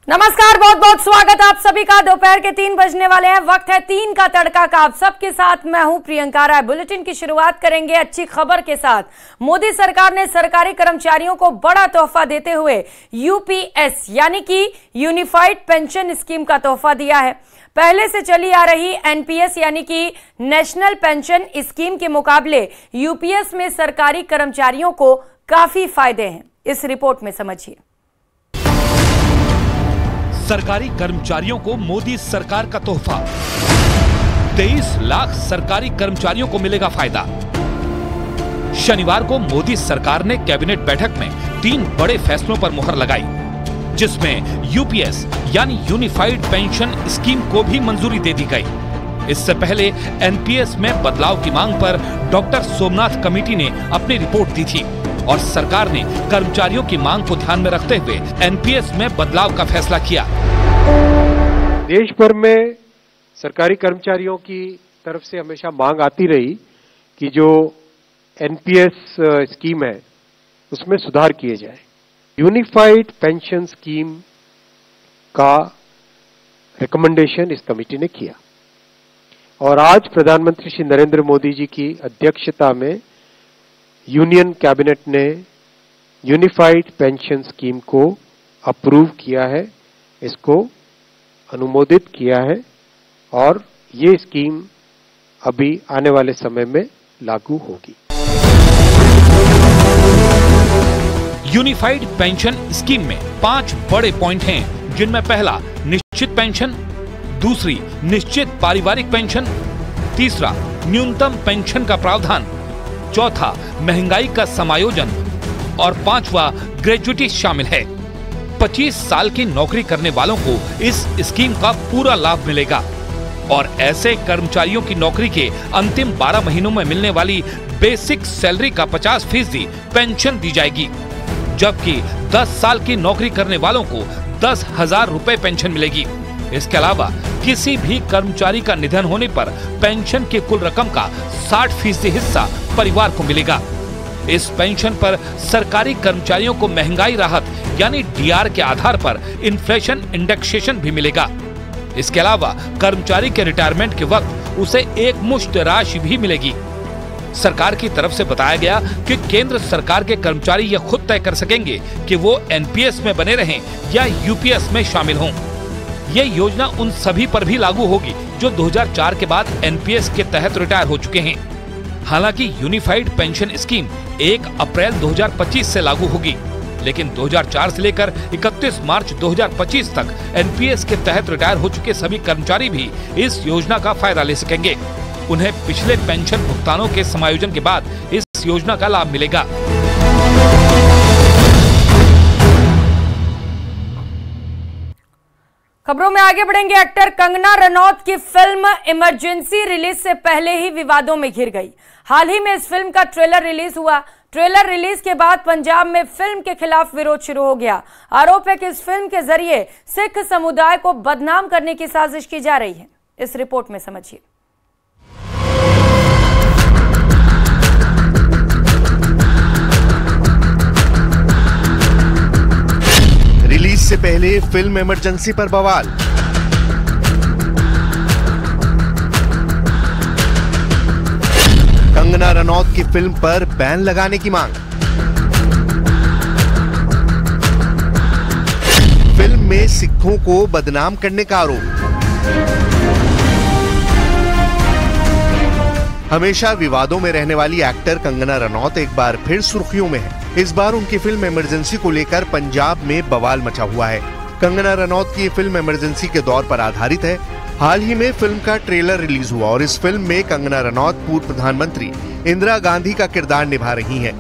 नमस्कार, बहुत बहुत स्वागत आप सभी का। दोपहर के 3 बजने वाले हैं, वक्त है 3 का तड़का का। आप सबके साथ मैं हूं प्रियंका राय। बुलेटिन की शुरुआत करेंगे अच्छी खबर के साथ। मोदी सरकार ने सरकारी कर्मचारियों को बड़ा तोहफा देते हुए यूपीएस यानी कि यूनिफाइड पेंशन स्कीम का तोहफा दिया है। पहले से चली आ रही एनपीएस यानी कि नेशनल पेंशन स्कीम के मुकाबले यूपीएस में सरकारी कर्मचारियों को काफी फायदे हैं। इस रिपोर्ट में समझिए। सरकारी कर्मचारियों को मोदी सरकार का तोहफा। 23 लाख सरकारी कर्मचारियों को मिलेगा फायदा। शनिवार को मोदी सरकार ने कैबिनेट बैठक में 3 बड़े फैसलों पर मुहर लगाई, जिसमें यूपीएस यानी यूनिफाइड पेंशन स्कीम को भी मंजूरी दे दी गई। इससे पहले एनपीएस में बदलाव की मांग पर डॉक्टर सोमनाथ कमेटी ने अपनी रिपोर्ट दी थी और सरकार ने कर्मचारियों की मांग को ध्यान में रखते हुए एनपीएस में बदलाव का फैसला किया। देश भर में सरकारी कर्मचारियों की तरफ से हमेशा मांग आती रही कि जो एनपीएस स्कीम है उसमें सुधार किए जाए। यूनिफाइड पेंशन स्कीम का रिकमेंडेशन इस कमेटी ने किया और आज प्रधानमंत्री श्री नरेंद्र मोदी जी की अध्यक्षता में यूनियन कैबिनेट ने यूनिफाइड पेंशन स्कीम को अप्रूव किया है, इसको अनुमोदित किया है और ये स्कीम अभी आने वाले समय में लागू होगी। यूनिफाइड पेंशन स्कीम में 5 बड़े पॉइंट हैं, जिनमें पहला निश्चित पेंशन, दूसरी निश्चित पारिवारिक पेंशन, तीसरा न्यूनतम पेंशन का प्रावधान, चौथा महंगाई का समायोजन और 5वां ग्रेजुएटी शामिल है। 25 साल की नौकरी करने वालों को इस स्कीम का पूरा लाभ मिलेगा और ऐसे कर्मचारियों की नौकरी के अंतिम 12 महीनों में मिलने वाली बेसिक सैलरी का 50% पेंशन दी जाएगी, जबकि 10 साल की नौकरी करने वालों को 10,000 रुपए पेंशन मिलेगी। इसके अलावा किसी भी कर्मचारी का निधन होने पर पेंशन की कुल रकम का 60% हिस्सा परिवार को मिलेगा। इस पेंशन पर सरकारी कर्मचारियों को महंगाई राहत यानी डीआर के आधार पर इन्फ्लेशन इंडेक्सेशन भी मिलेगा। इसके अलावा कर्मचारी के रिटायरमेंट के वक्त उसे एक मुश्त राशि भी मिलेगी। सरकार की तरफ से बताया गया कि केंद्र सरकार के कर्मचारी यह खुद तय कर सकेंगे कि वो एनपीएस में बने रहें या यूपीएस में शामिल हों। यह योजना उन सभी पर भी लागू होगी जो 2004 के बाद एनपीएस के तहत रिटायर हो चुके हैं। हालांकि यूनिफाइड पेंशन स्कीम 1 अप्रैल 2025 से लागू होगी, लेकिन 2004 से लेकर 31 मार्च 2025 तक एनपीएस के तहत रिटायर हो चुके सभी कर्मचारी भी इस योजना का फायदा ले सकेंगे। उन्हें पिछले पेंशन भुगतानों के समायोजन के बाद इस योजना का लाभ मिलेगा। खबरों में आगे बढ़ेंगे। एक्टर कंगना रनौत की फिल्म इमरजेंसी रिलीज से पहले ही विवादों में घिर गई। हाल ही में इस फिल्म का ट्रेलर रिलीज हुआ। ट्रेलर रिलीज के बाद पंजाब में फिल्म के खिलाफ विरोध शुरू हो गया। आरोप है कि इस फिल्म के जरिए सिख समुदाय को बदनाम करने की साजिश की जा रही है। इस रिपोर्ट में समझिए। रिलीज से पहले फिल्म इमरजेंसी पर बवाल। कंगना रनौत की फिल्म पर बैन लगाने की मांग। फिल्म में सिखों को बदनाम करने का आरोप। हमेशा विवादों में रहने वाली एक्टर कंगना रनौत एक बार फिर सुर्खियों में है। इस बार उनकी फिल्म इमरजेंसी को लेकर पंजाब में बवाल मचा हुआ है। कंगना रनौत की फिल्म इमरजेंसी के दौर पर आधारित है। हाल ही में फिल्म का ट्रेलर रिलीज हुआ और इस फिल्म में कंगना रनौत पूर्व प्रधानमंत्री इंदिरा गांधी का किरदार निभा रही हैं।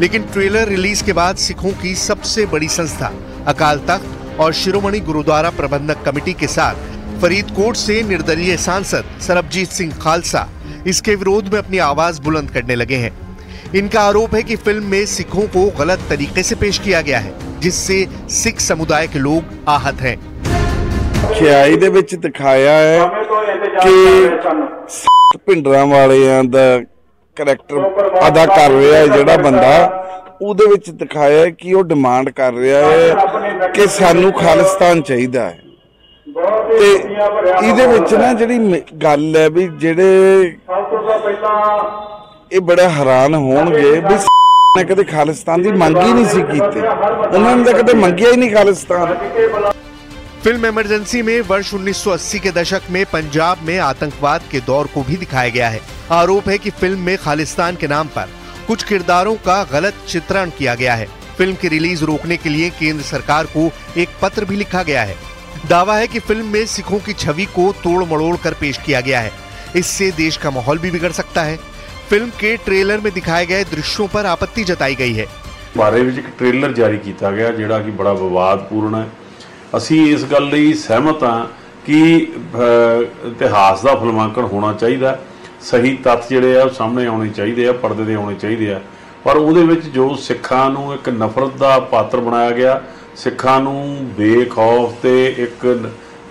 लेकिन ट्रेलर रिलीज के बाद सिखों की सबसे बड़ी संस्था अकाल तख्त और शिरोमणि गुरुद्वारा प्रबंधक कमेटी के साथ फरीदकोट से निर्दलीय सांसद सरबजीत सिंह खालसा इसके विरोध में अपनी आवाज बुलंद करने लगे हैं। इनका आरोप है कि फिल्म में सिखों को गलत तरीके से पेश किया गया है, जिससे सिख समुदाय के लोग आहत हैं। खियाई दे विच दिखाया है कि भिंडरां वालियां दा करैक्टर अदा कर रहा है जिहड़ा बंदा ਉਹਦੇ ਵਿੱਚ ਦਿਖਾਇਆ ਕਿ ਉਹ ਡਿਮਾਂਡ ਕਰ ਰਿਹਾ ਹੈ ਕਿ ਸਾਨੂੰ ਖਾਲਿਸਤਾਨ ਚਾਹੀਦਾ ਹੈ ਤੇ ਇਹਦੇ ਵਿੱਚ ਨਾ ਜਿਹੜੀ ਗੱਲ ਹੈ ਵੀ ਜਿਹੜੇ ਇਹ ਬੜਾ ਹੈਰਾਨ ਹੋਣਗੇ ਵੀ ਨੇ ਕਦੇ ਖਾਲਿस्तान ਦੀ ਮੰਗ ही नहीं सी की, उन्होंने तो कदे मंगिया ही नहीं खालिस्तान। फिल्म इमरजेंसी में वर्ष 1980 के दशक में पंजाब में आतंकवाद के दौर को भी दिखाया गया है। आरोप है कि फिल्म में खालिस्तान के नाम पर कुछ किरदारों का गलत चित्रण किया गया है। फिल्म की रिलीज रोकने के लिए केंद्र सरकार को एक पत्र भी लिखा गया है। दावा है कि फिल्म में सिखों की छवि को तोड़ मड़ोड़ कर पेश किया गया है। इससे देश का माहौल भी बिगड़ सकता है। फिल्म के ट्रेलर में दिखाए गए दृश्यों पर आपत्ति जताई गई है। बारे में एक ट्रेलर जारी किया गया जिहड़ा कि बड़ा विवादपूर्ण है। असी इस गल लई सहमत हाँ कि इतिहास का फिल्मांकन होना चाहिए, सही तत्थ जिहड़े आ सामने आने चाहिए, पर्दे ते आने चाहिए, पर उहदे विच जो सिखां नूं एक नफरत का पात्र बनाया गया, सिखां नूं बेखौफ ते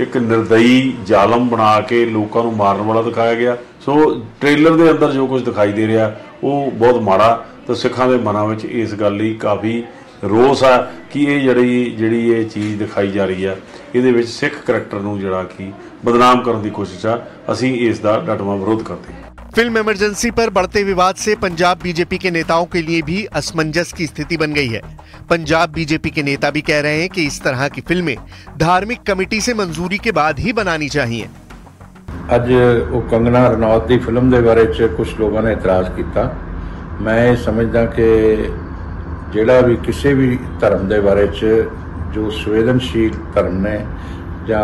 एक निर्दयी जालम बना के लोगों को मारन वाला दिखाया गया। सो ट्रेलर के अंदर जो कुछ दिखाई दे रहा वो बहुत माड़ा, तो सिखां दे मनां विच इस गल लई काफ़ी रोस है कि ये जिहड़ी ये चीज़ दिखाई जा रही है, इहदे विच सिख करैक्टर नूं जिहड़ा कि बदनाम करने की कोशिश है। असीं इस दा डटवा विरोध करते हैं। फिल्म इमरजेंसी पर बढ़ते विवाद से पंजाब बीजेपी के नेताओं के लिए भी असमंजस की स्थिति बन गई है। पंजाब बीजेपी के नेता भी कह रहे हैं कि इस तरह की फिल्में धार्मिक कमेटी से मंजूरी के बाद ही बनानी चाहिए। अज वो कंगना रनौत की फिल्म के बारे च कुछ लोगों ने इतराज किया। मैं समझदा कि जिहड़ा भी किसी भी धर्म के बारे च जो संवेदनशील धर्म ने या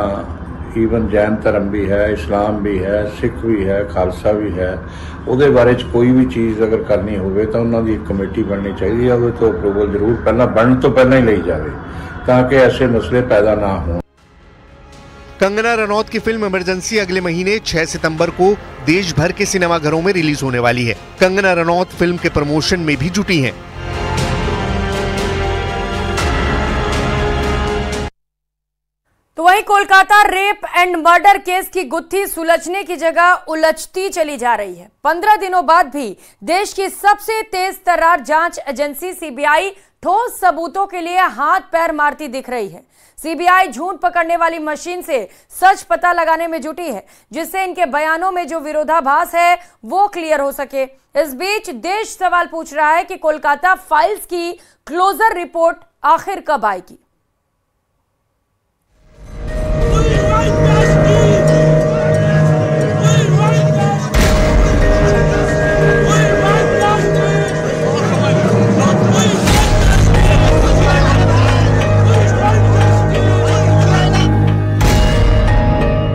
ईवन जैन धर्म भी है, इस्लाम भी है, सिख भी है, खालसा भी है, उहदे बारे च कोई भी चीज़ अगर करनी होवे तो उन्होंने एक कमेटी बननी चाहिए। उहदे तो अप्रूवल जरूर पहला बनने तो पहला ही ली जाए ताकि ऐसे मसले पैदा ना हों। कंगना रनौत की फिल्म इमरजेंसी अगले महीने 6 सितंबर को देश भर के सिनेमाघरों में रिलीज होने वाली है। कंगना रनौत फिल्म के प्रमोशन में भी जुटी हैं। तो वहीं Kolkata rape and murder case की गुत्थी सुलझने की जगह उलझती चली जा रही है। 15 दिनों बाद भी देश की सबसे तेज तर्रार जांच एजेंसी सीबीआई ठोस सबूतों के लिए हाथ पैर मारती दिख रही है। सीबीआई झूठ पकड़ने वाली मशीन से सच पता लगाने में जुटी है, जिससे इनके बयानों में जो विरोधाभास है वो क्लियर हो सके। इस बीच देश सवाल पूछ रहा है कि कोलकाता फाइल्स की क्लोजर रिपोर्ट आखिर कब आएगी।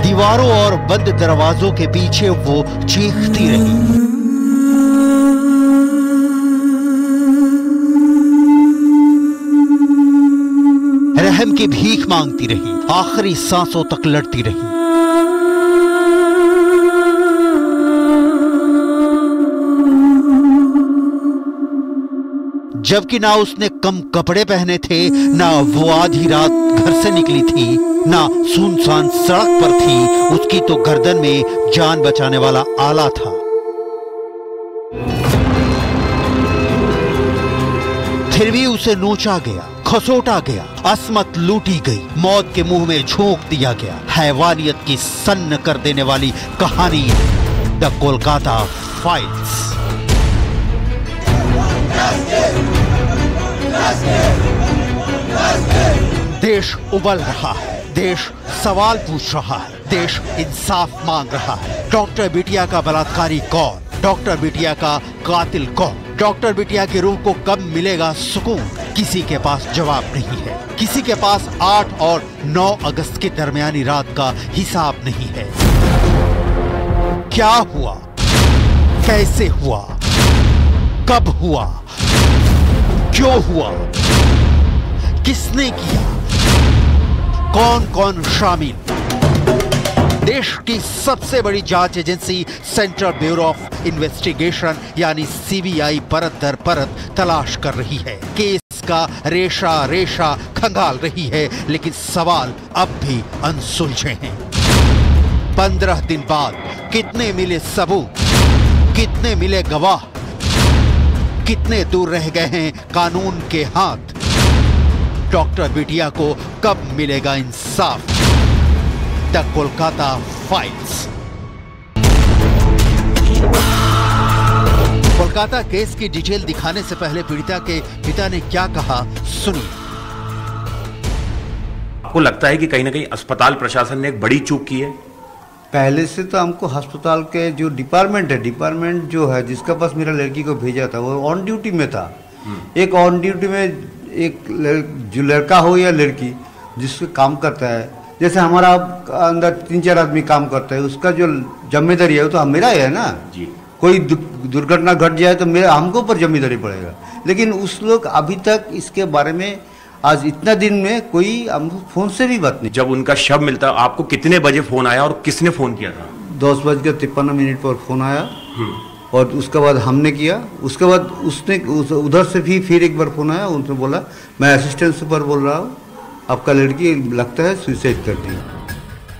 दीवारों और बंद दरवाजों के पीछे वो चीखती रही। रहम की भीख मांगती रही, आखिरी सांसों तक लड़ती रही। जबकि ना उसने कम कपड़े पहने थे, ना वो आधी रात घर से निकली थी, ना सुनसान सड़क पर थी। उसकी तो गर्दन में जान बचाने वाला आला था। फिर भी उसे नोचा गया, खसोटा गया, असमत लूटी गई, मौत के मुंह में झोंक दिया गया। हैवानियत की सन्न कर देने वाली कहानी द कोलकाता फाइल्स। देश उबल रहा है, देश सवाल पूछ रहा है, देश इंसाफ मांग रहा है। डॉक्टर बिटिया का बलात्कारी कौन? डॉक्टर बिटिया का कातिल कौन? डॉक्टर बिटिया की रूह को कब मिलेगा सुकून? किसी के पास जवाब नहीं है। किसी के पास 8 और 9 अगस्त की दरमियानी रात का हिसाब नहीं है। क्या हुआ? कैसे हुआ? कब हुआ? क्यों हुआ? किसने किया? कौन कौन शामिल? देश की सबसे बड़ी जांच agency central bureau of investigation यानी सीबीआई परत दर परत तलाश कर रही है। केस का रेशा रेशा खंगाल रही है, लेकिन सवाल अब भी अनसुलझे हैं। 15 दिन बाद कितने मिले सबूत? कितने मिले गवाह? कितने दूर रह गए हैं कानून के हाथ? डॉक्टर बिटिया को कब मिलेगा इंसाफ? The Kolkata files. Kolkata case की डिटेल दिखाने से पहले पीड़िता के पिता ने क्या कहा, सुनिए। आपको लगता है कि कहीं ना कहीं अस्पताल प्रशासन ने एक बड़ी चूक की है? पहले से तो हमको अस्पताल के जो डिपार्टमेंट जो है जिसके पास मेरा लड़की को भेजा था वो ऑन ड्यूटी में था। एक ऑन ड्यूटी में एक जो लड़का हो या लड़की जिससे काम करता है, जैसे हमारा अंदर 3-4 आदमी काम करता है, उसका जो जिम्मेदारी है वो तो मेरा ही है ना जी। कोई दुर्घटना घट जाए तो मेरा हमको ऊपर जिम्मेदारी पड़ेगा। लेकिन उस लोग अभी तक इसके बारे में आज इतना दिन में कोई हमको फोन से भी बात नहीं। जब उनका शव मिलता आपको कितने बजे फोन आया और किसने फोन किया था? 10:53 पर फोन आया और उसके बाद हमने किया। उसके बाद उसने उधर से भी फिर एक बार फोन आया, उसने बोला मैं असिस्टेंट सुपर बोल रहा हूँ, आपका लड़की लगता है सुसाइड कर दी।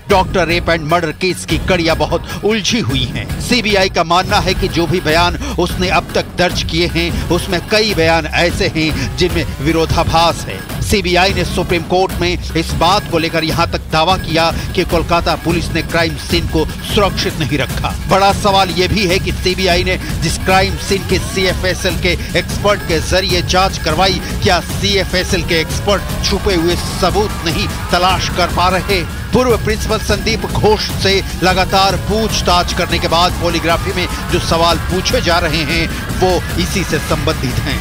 Doctor rape and murder case की कड़ियां बहुत उलझी हुई हैं। सीबीआई का मानना है कि जो भी बयान उसने अब तक दर्ज किए हैं उसमें कई बयान ऐसे हैं जिनमें विरोधाभास है। सीबीआई ने सुप्रीम कोर्ट में इस बात को लेकर यहां तक दावा किया कि कोलकाता पुलिस ने क्राइम सीन को सुरक्षित नहीं रखा। बड़ा सवाल यह भी है कि सीबीआई ने जिस क्राइम सीन के सीएफएसएल के एक्सपर्ट के जरिए जांच करवाई, क्या सीएफएसएल के एक्सपर्ट छुपे हुए सबूत नहीं तलाश कर पा रहे? पूर्व प्रिंसिपल संदीप घोष से लगातार पूछताछ करने के बाद पॉलीग्राफी में जो सवाल पूछे जा रहे हैं वो इसी से संबंधित हैं।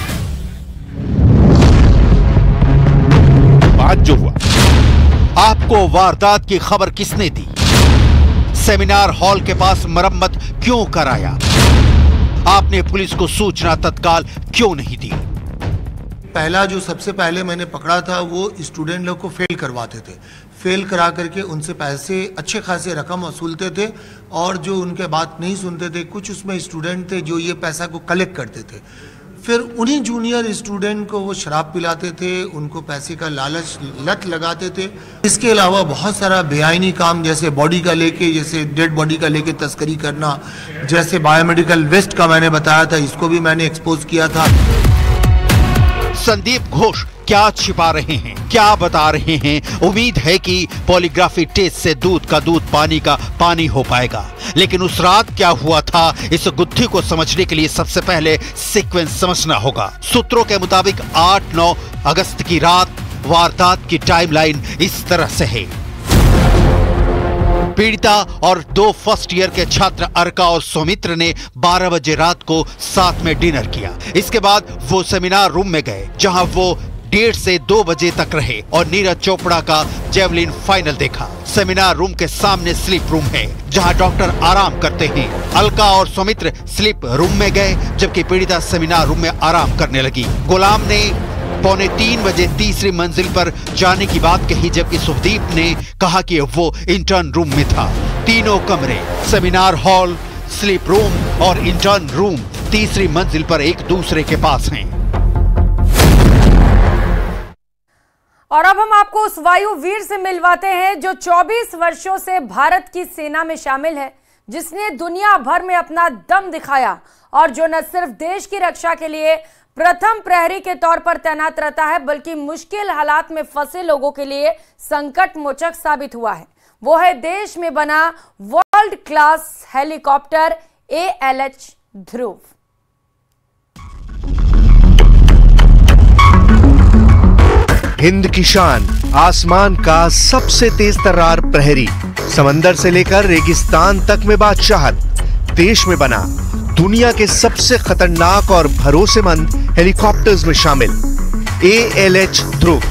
आज जो हुआ, आपको वारदात की खबर किसने दी? सेमिनार हॉल के पास मरम्मत क्यों कराया? आपने पुलिस को सूचना तत्काल क्यों नहीं दी? पहला जो सबसे पहले मैंने पकड़ा था वो स्टूडेंट लोग को फेल करवाते थे। फेल करा करके उनसे पैसे अच्छे खासे रकम वसूलते थे और जो उनके बात नहीं सुनते थे, कुछ उसमें स्टूडेंट थे जो ये पैसा को कलेक्ट करते थे। फिर उन्हीं जूनियर स्टूडेंट को वो शराब पिलाते थे, उनको पैसे का लालच लत लगाते थे। इसके अलावा बहुत सारा बेआईनी काम, जैसे बॉडी का लेके, जैसे डेड बॉडी का लेके तस्करी करना, जैसे बायोमेडिकल वेस्ट का मैंने बताया था, इसको भी मैंने एक्सपोज किया था। संदीप घोष क्या छिपा रहे हैं, क्या बता रहे हैं? उम्मीद है कि पॉलीग्राफी टेस्ट से दूध का दूध पानी का पानी हो पाएगा। लेकिन उस रात क्या हुआ था, इस गुत्थी को समझने के लिए सबसे पहले सीक्वेंस समझना होगा। सूत्रों के मुताबिक 8-9 अगस्त की रात वारदात की टाइमलाइन इस तरह से है। पीड़िता और 2 फर्स्ट ईयर के छात्र अर्का और सौमित्र ने 12 बजे रात को साथ में डिनर किया। इसके बाद वो सेमिनार रूम में गए जहां वो 1:30 से 2 बजे तक रहे और नीरज चोपड़ा का जेवलिन फाइनल देखा। सेमिनार रूम के सामने स्लीप रूम है जहां डॉक्टर आराम करते हैं। अलका और सौमित्र स्लीप रूम में गए जबकि पीड़िता सेमिनार रूम में आराम करने लगी। गुलाम ने 2:45 बजे तीसरी मंजिल पर जाने की बात कही जबकि सुखदीप ने कहा कि वो इंटर्न रूम में था। तीनों कमरे, सेमिनार हॉल, स्लीप रूम और इंटर्न रूम तीसरी मंजिल पर एक दूसरे के पास हैं। और अब हम आपको उस वायु वीर से मिलवाते हैं जो 24 वर्षों से भारत की सेना में शामिल है, जिसने दुनिया भर में अपना दम दिखाया और जो न सिर्फ देश की रक्षा के लिए प्रथम प्रहरी के तौर पर तैनात रहता है बल्कि मुश्किल हालात में फंसे लोगों के लिए संकट मोचक साबित हुआ है। वो है देश में बना वर्ल्ड क्लास हेलीकॉप्टर ALH ध्रुव। हिंद की शान, आसमान का सबसे तेज तर्रार प्रहरी, समंदर से लेकर रेगिस्तान तक में बादशाहत, देश में बना दुनिया के सबसे खतरनाक और भरोसेमंद हेलीकॉप्टर्स में शामिल ALH ध्रुव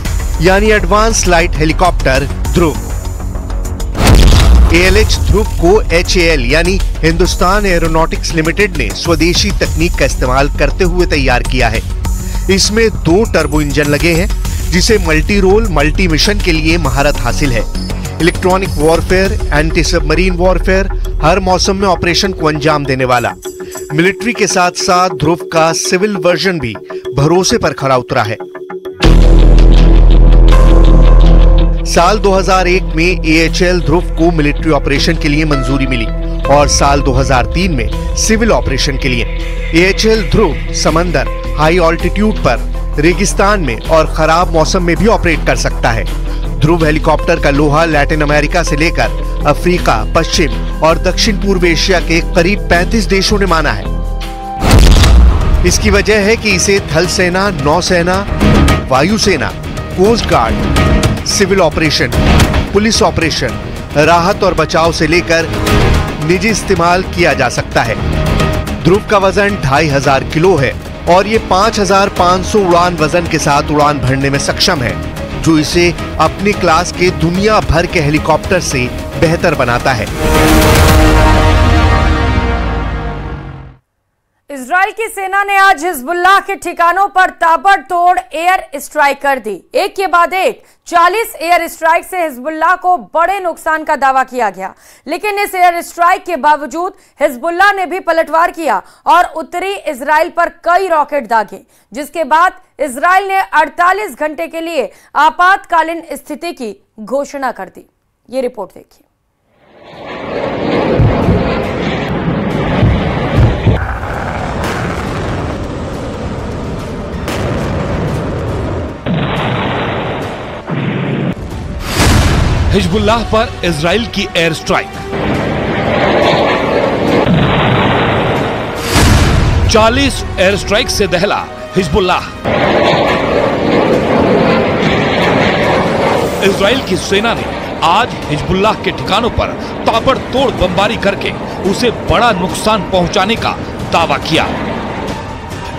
यानी एडवांस लाइट हेलीकॉप्टर ध्रुव। ALH ध्रुव को HAL यानी हिंदुस्तान एरोनॉटिक्स लिमिटेड ने स्वदेशी तकनीक का इस्तेमाल करते हुए तैयार किया है। इसमें 2 टर्बो इंजन लगे हैं जिसे मल्टी रोल मल्टी मिशन के लिए महारत हासिल है। Electronic warfare, anti submarine warfare, हर मौसम में ऑपरेशन को अंजाम देने वाला। मिलिट्री के साथ साथ ध्रुव का सिविल वर्जन भी भरोसे पर खरा उतरा है। साल 2001 में AHL ध्रुव को मिलिट्री ऑपरेशन के लिए मंजूरी मिली और साल 2003 में सिविल ऑपरेशन के लिए। AHL ध्रुव समंदर, हाई ऑल्टीट्यूड पर, रेगिस्तान में और खराब मौसम में भी ऑपरेट कर सकता है। ध्रुव हेलीकॉप्टर का लोहा लैटिन अमेरिका से लेकर अफ्रीका, पश्चिम और दक्षिण पूर्व एशिया के करीब 35 देशों ने माना है। इसकी वजह है कि इसे थल सेना, नौसेना, वायुसेना, coast guard, civil operation, police operation, राहत और बचाव से लेकर निजी इस्तेमाल किया जा सकता है। ध्रुव का वजन 2500 किलो है और ये 5500 उड़ान वजन के साथ उड़ान भरने में सक्षम है, जो इसे अपनी क्लास के दुनिया भर के हेलीकॉप्टर से बेहतर बनाता है। इजराइल की सेना ने आज हिजबुल्लाह के ठिकानों पर ताबड़तोड़ एयर स्ट्राइक कर दी। एक के बाद एक 40 एयर स्ट्राइक से हिजबुल्लाह को बड़े नुकसान का दावा किया गया, लेकिन इस एयर स्ट्राइक के बावजूद हिजबुल्लाह ने भी पलटवार किया और उत्तरी इजराइल पर कई रॉकेट दागे, जिसके बाद इजराइल ने 48 घंटे के लिए आपातकालीन स्थिति की घोषणा कर दी। ये रिपोर्ट देखिए। हिजबुल्लाह पर इजराइल की एयर स्ट्राइक। 40 एयर स्ट्राइक से दहला हिजबुल्लाह। इजराइल की सेना ने आज हिजबुल्लाह के ठिकानों पर ताबड़तोड़ बमबारी करके उसे बड़ा नुकसान पहुंचाने का दावा किया।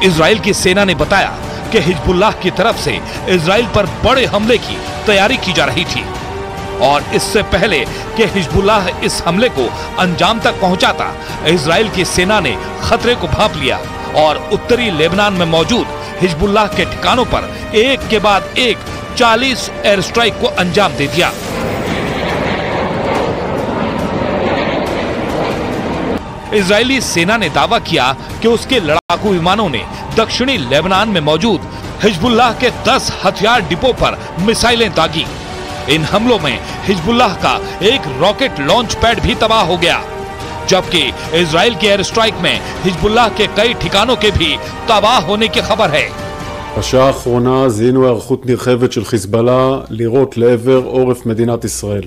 इजराइल की सेना ने बताया कि हिजबुल्लाह की तरफ से इजराइल पर बड़े हमले की तैयारी की जा रही थी और इससे पहले कि हिजबुल्लाह इस हमले को अंजाम तक पहुंचाता, इजराइल की सेना ने खतरे को भांप लिया और उत्तरी लेबनान में मौजूद हिजबुल्लाह के ठिकानों पर एक के बाद एक 40 एयर स्ट्राइक को अंजाम दे दिया। इजरायली सेना ने दावा किया कि उसके लड़ाकू विमानों ने दक्षिणी लेबनान में मौजूद हिजबुल्लाह के 10 हथियार डिपो पर मिसाइलें दागी। इन हमलों में हिजबुल्लाह का एक रॉकेट लॉन्च पैड भी तबाह हो गया, जबकि इजराइल के एयर स्ट्राइक में हिजबुल्लाह के कई ठिकानों के भी तबाह होने की खबर है। בשעה האחרונה זיהינו היערכות נרחבת של חיזבאללה לירות לעבר עורף מדינת ישראל.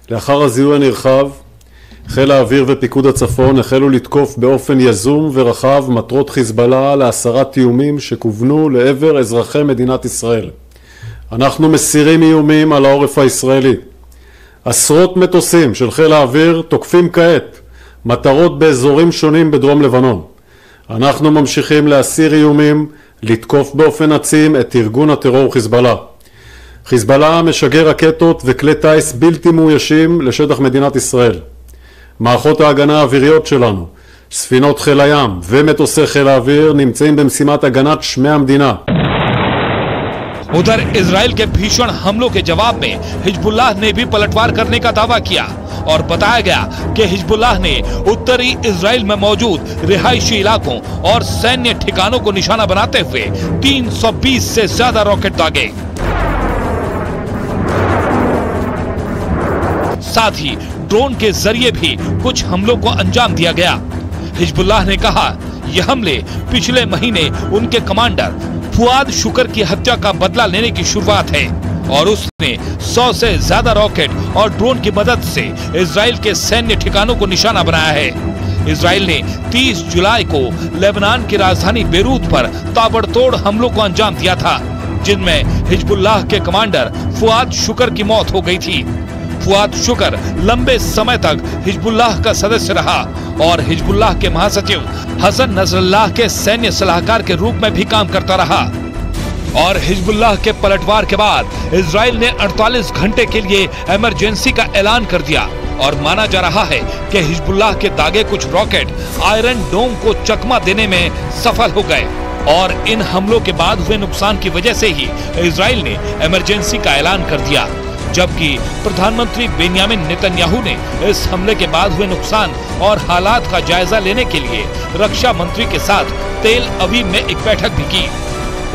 לאחר הזיהוי הנרחב, חיל האוויר ופיקוד הצפון החלו לתקוף באופן יזום ורחב מטרות חיזבאללה להסרת איומים שכוונו לעבר אזרחי מדינת ישראל. אנחנו מסירים איומים על העורף הישראלי. עשרות מטוסים של חיל האוויר תוקפים כעת מטרות באזורים שונים בדרום לבנון. אנחנו ממשיכים להסיר איומים, לתקוף באופן עצים את ארגון הטרור חיזבאללה. חיזבאללה משגר רקטות וכלי טייס בלתי מאוישים לשטח מדינת ישראל. מערכות ההגנה האוויריות שלנו, ספינות חיל הים ומטוסי חיל האוויר נמצאים במשימת הגנת שמי המדינה. उधर इजराइल के भीषण हमलों के जवाब में हिजबुल्लाह ने भी पलटवार करने का दावा किया और बताया गया कि हिजबुल्लाह ने उत्तरी इजराइल में मौजूद रिहायशी इलाकों और सैन्य ठिकानों को निशाना बनाते हुए 320 से ज्यादा रॉकेट दागे। साथ ही ड्रोन के जरिए भी कुछ हमलों को अंजाम दिया गया। हिजबुल्लाह ने कहा यह हमले पिछले महीने उनके कमांडर फुआद शुकर की हत्या का बदला लेने की शुरुआत है और उसने 100 से ज्यादा रॉकेट और ड्रोन की मदद से इजराइल के सैन्य ठिकानों को निशाना बनाया है। इजराइल ने 30 जुलाई को लेबनान की राजधानी बेरूत पर ताबड़तोड़ हमलों को अंजाम दिया था, जिनमें हिजबुल्लाह के कमांडर फुआद शुकर की मौत हो गई थी। फुआद शुकर लंबे समय तक हिजबुल्लाह का सदस्य रहा और हिजबुल्लाह के महासचिव हसन नसरल्लाह के सैन्य सलाहकार के रूप में भी काम करता रहा। और हिजबुल्लाह के पलटवार के बाद इजराइल ने 48 घंटे के लिए इमरजेंसी का ऐलान कर दिया और माना जा रहा है कि हिजबुल्लाह के दागे कुछ रॉकेट आयरन डोम को चकमा देने में सफल हो गए और इन हमलों के बाद हुए नुकसान की वजह से ही इजराइल ने इमरजेंसी का ऐलान कर दिया, जबकि प्रधानमंत्री बेंयामिन नेतन्याहू ने इस हमले के बाद हुए नुकसान और हालात का जायजा लेने के लिए रक्षा मंत्री के साथ तेल अवीव में एक बैठक भी की।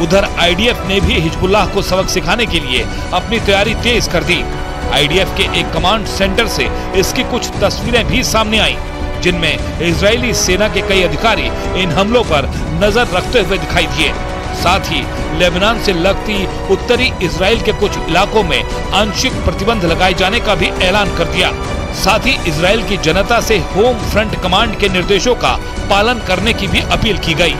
उधर आईडीएफ ने भी हिजबुल्लाह को सबक सिखाने के लिए अपनी तैयारी तेज कर दी। आईडीएफ के एक कमांड सेंटर से इसकी कुछ तस्वीरें भी सामने आई, जिनमें इजरायली सेना के कई अधिकारी इन हमलों पर नजर रखते हुए दिखाई दिए। साथ ही लेबनान से लगती उत्तरी इजराइल के कुछ इलाकों में आंशिक प्रतिबंध लगाए जाने का भी ऐलान कर दिया। साथ ही इजराइल की जनता से होम फ्रंट कमांड के निर्देशों का पालन करने की भी अपील की गई।